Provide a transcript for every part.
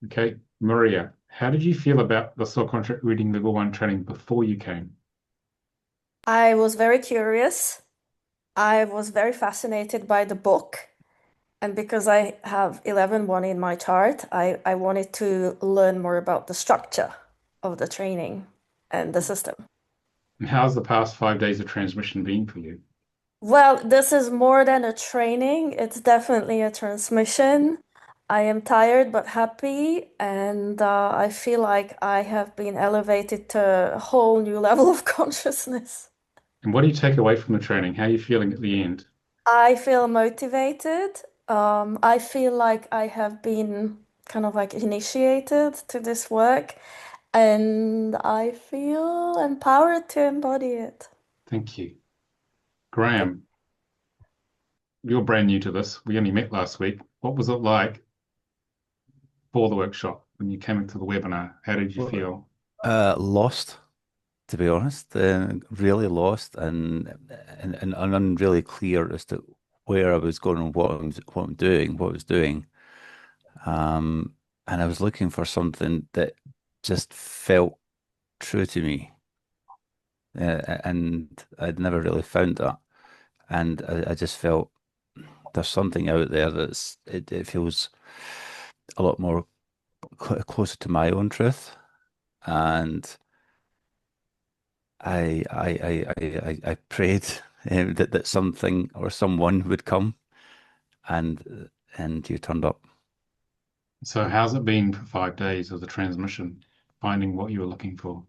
Okay, Maria, how did you feel about the soul contract reading level one training before you came? I was very curious. I was very fascinated by the book. And because I have 11 in my chart, I wanted to learn more about the structure of the training and the system. And how's the past 5 days of transmission been for you? Well, this is more than a training. It's definitely a transmission. I am tired but happy, and I feel like I have been elevated to a whole new level of consciousness. And what do you take away from the training? How are you feeling at the end? I feel motivated. I feel like I have been kind of like initiated to this work, and I feel empowered to embody it. Thank you. Graham, you're brand new to this. We only met last week. What was it like for the workshop when you came into the webinar? How did you Well, feel? lost, to be honest, really lost and unreally clear as to where I was going and what I was doing. Um, and I was looking for something that just felt true to me. And I'd never really found that. And I just felt there's something out there it feels a lot more closer to my own truth. And I prayed that something or someone would come, and you turned up. So, how's it been for 5 days of the transmission, finding what you were looking for?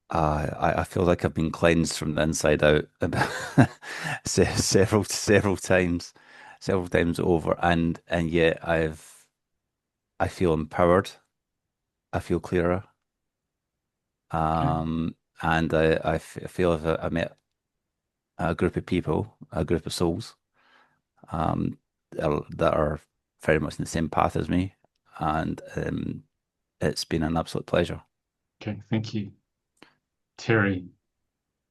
I feel like I've been cleansed from the inside out about several times over, and yet I feel empowered. I feel clearer. Okay. And feel if I met a group of people, a group of souls, that are very much in the same path as me, and it's been an absolute pleasure. Okay. Thank you. Terry,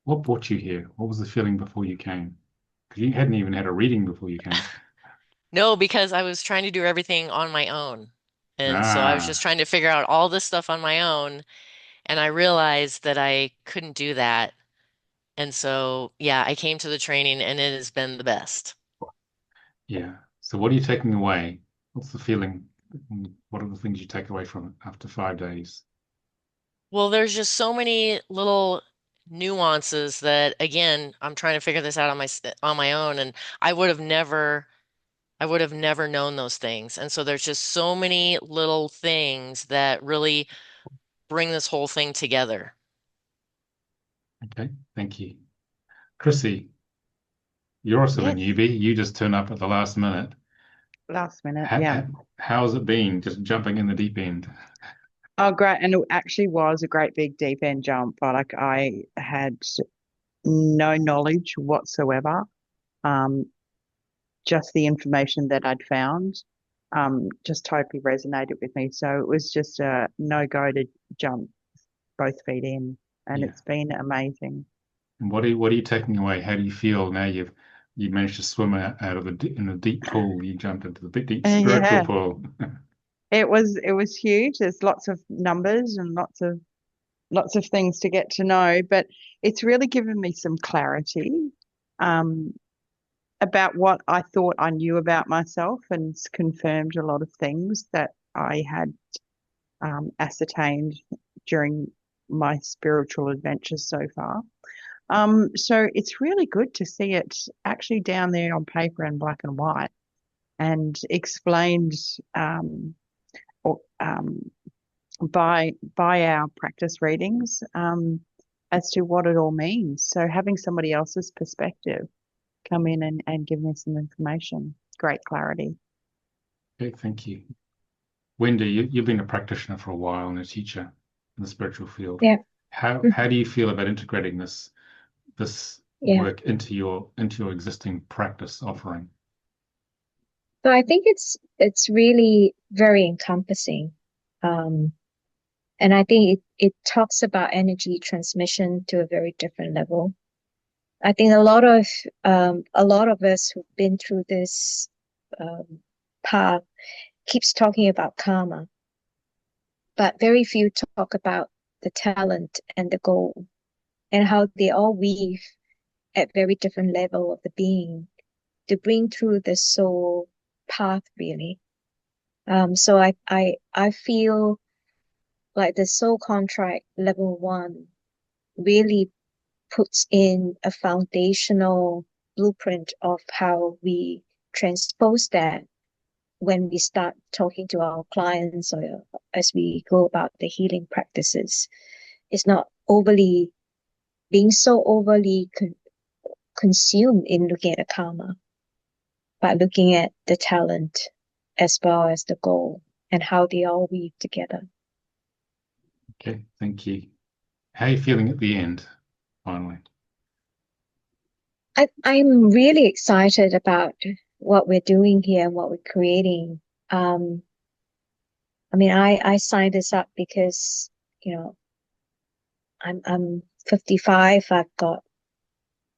what brought you here? What was the feeling before you came? Because you hadn't even had a reading before you came. No, because I was trying to do everything on my own. And so I was just Ah, trying to figure out all this stuff on my own. And I realized that I couldn't do that. And so, yeah, I came to the training and it has been the best. yeah. So, what are you taking away? What's the feeling? What are the things you take away from it after 5 days? Well, there's just so many little nuances that, again, I'm trying to figure this out on on my own. And I would have never, I would have never known those things. And so there's just so many little things that really bring this whole thing together. Okay. Thank you. Chrissy, you're also a Yes, newbie. You just turn up at the last minute. last minute. How, Yeah. how, how's it been just jumping in the deep end? Oh, great. And it actually was a great big deep end jump. Like I had no knowledge whatsoever. Um, just the information that I'd found, just totally resonated with me. So it was just a no-go to jump both feet in, and Yeah. it's been amazing. And what are you taking away? How do you feel now you managed to swim out of in a deep pool? You jumped into the big deep spiritual Yeah, pool. it was huge. There's lots of numbers and lots of things to get to know, but it's really given me some clarity um, about what I thought I knew about myself, and it's confirmed a lot of things that I had ascertained during my spiritual adventures so far. So it's really good to see it actually down there on paper in black and white and explained or, by our practice readings as to what it all means. So having somebody else's perspective come in and give me some information, great clarity. Okay, thank you. Wendy, you've been a practitioner for a while and a teacher in the spiritual field. Yeah. How do you feel about integrating this Yeah. work into your existing practice offering? So I think it's really very encompassing. Um, and I think it talks about energy transmission to a very different level. I think a lot of us who've been through this um, path keeps talking about karma. but very few talk about the talent and the goal and how they all weave at very different level of the being to bring through the soul path really. So I feel like the soul contract level 1 really puts in a foundational blueprint of how we transpose that when we start talking to our clients or as we go about the healing practices. It's not being so overly consumed in looking at the karma, but looking at the talent as well as the goal and how they all weave together. Okay, thank you. How are you feeling at the end, finally? I'm really excited about what we're doing here and what we're creating. I mean, I signed this up because, you know, I'm 55. I've got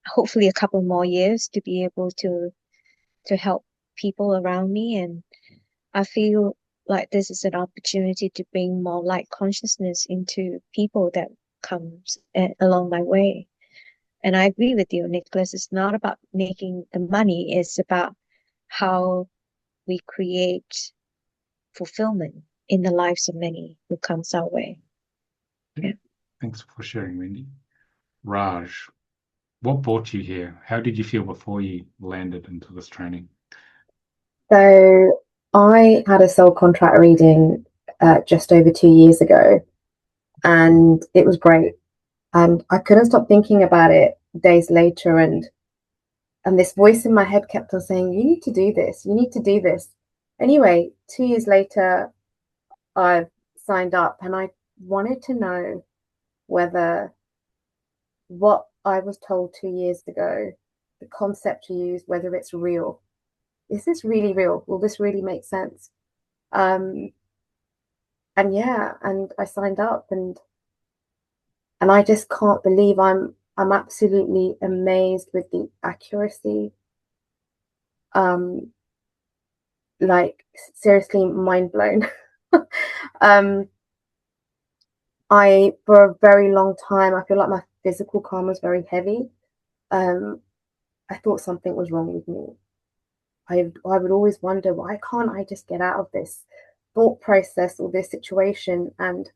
hopefully a couple more years to be able to help people around me, and I feel like this is an opportunity to bring more light consciousness into people that comes along my way. And I agree with you, Nicholas. It's not about making the money. It's about how we create fulfillment in the lives of many who comes our way. Yeah. Thanks for sharing, Wendy. Raj, what brought you here? How did you feel before you landed into this training? So I had a soul contract reading just over 2 years ago, and it was great. And I couldn't stop thinking about it days later, and this voice in my head kept on saying, "You need to do this. You need to do this." Anyway, 2 years later, I've signed up, and I wanted to know whether what I was told 2 years ago, the concept to use, whether it's real. Is this really real? Will this really make sense? Um, and yeah, and I signed up, and I just can't believe I'm absolutely amazed with the accuracy. Like seriously mind blown. um I for a very long time I feel like my physical karma was very heavy. I thought something was wrong with me. I would always wonder, why can't I just get out of this thought process or this situation? And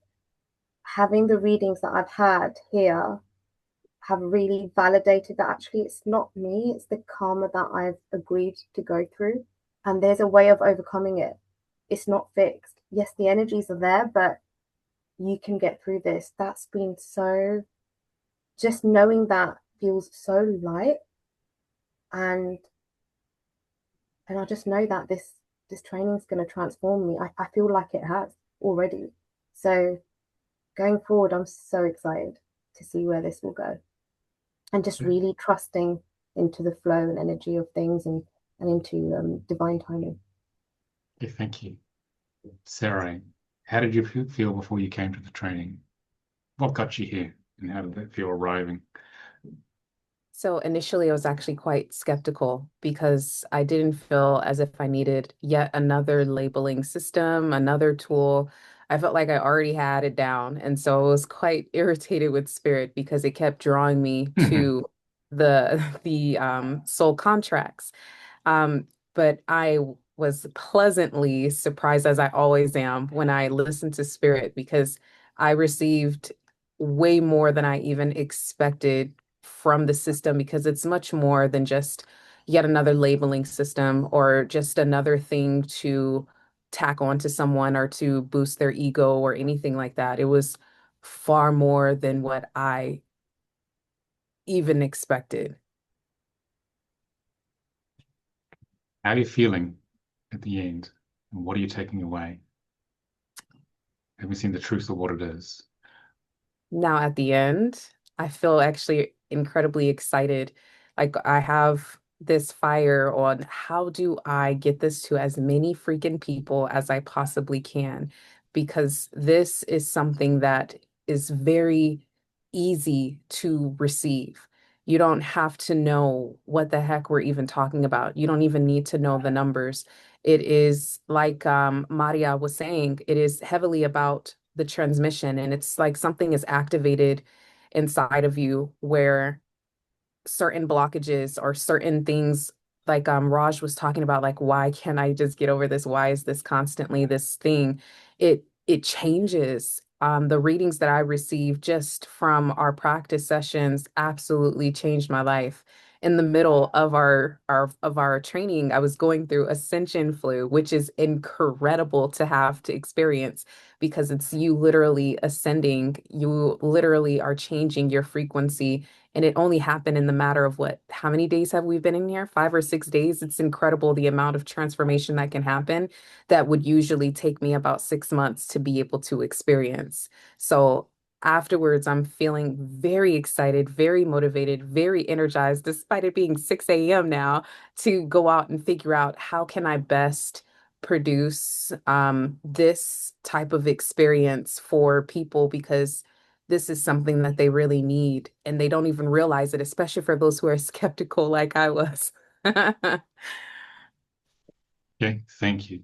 having the readings that I've had here have really validated that actually it's not me, it's the karma that I've agreed to go through. And there's a way of overcoming it. It's not fixed. Yes, the energies are there, but you can get through this. That's been so, just knowing that feels so light. And I just know that this training is going to transform me. I feel like it has already. So going forward, I'm so excited to see where this will go. And just really trusting into the flow and energy of things, and into divine timing. Okay, thank you. Sarah, how did you feel before you came to the training? What got you here, and how did that feel arriving? So initially, I was actually quite skeptical because I didn't feel as if I needed yet another labeling system, another tool. I felt like I already had it down. And so I was quite irritated with spirit because it kept drawing me to the soul contracts. Um, but I was pleasantly surprised, as I always am, when I listened to spirit, because I received way more than I even expected from the system, because it's much more than just yet another labeling system or just another thing to tack on to someone or to boost their ego or anything like that. It was far more than what I even expected. How are you feeling at the end, and what are you taking away? Have you seen the truth of what it is? Now at the end, I feel actually incredibly excited. Like I have this fire on how do I get this to as many freaking people as I possibly can, because this is something that is very easy to receive. You don't have to know what the heck we're even talking about. You don't even need to know the numbers. It is like Maria was saying, it is heavily about the transmission, and it's like something is activated inside of you where certain blockages or certain things, like Raj was talking about, like, why can't I just get over this? Why is this constantly this thing? It changes. The readings that I received just from our practice sessions absolutely changed my life. In the middle of our training, I was going through ascension flu, which is incredible to have to experience because it's you literally ascending, you literally are changing your frequency, and it only happened in the matter of what, how many days have we been in here? 5 or 6 days. It's incredible the amount of transformation that can happen that would usually take me about 6 months to be able to experience. So afterwards, I'm feeling very excited, very motivated, very energized, despite it being 6 a.m. now, to go out and figure out how can I best produce this type of experience for people, because this is something that they really need and they don't even realize it, especially for those who are skeptical like I was. Okay, thank you.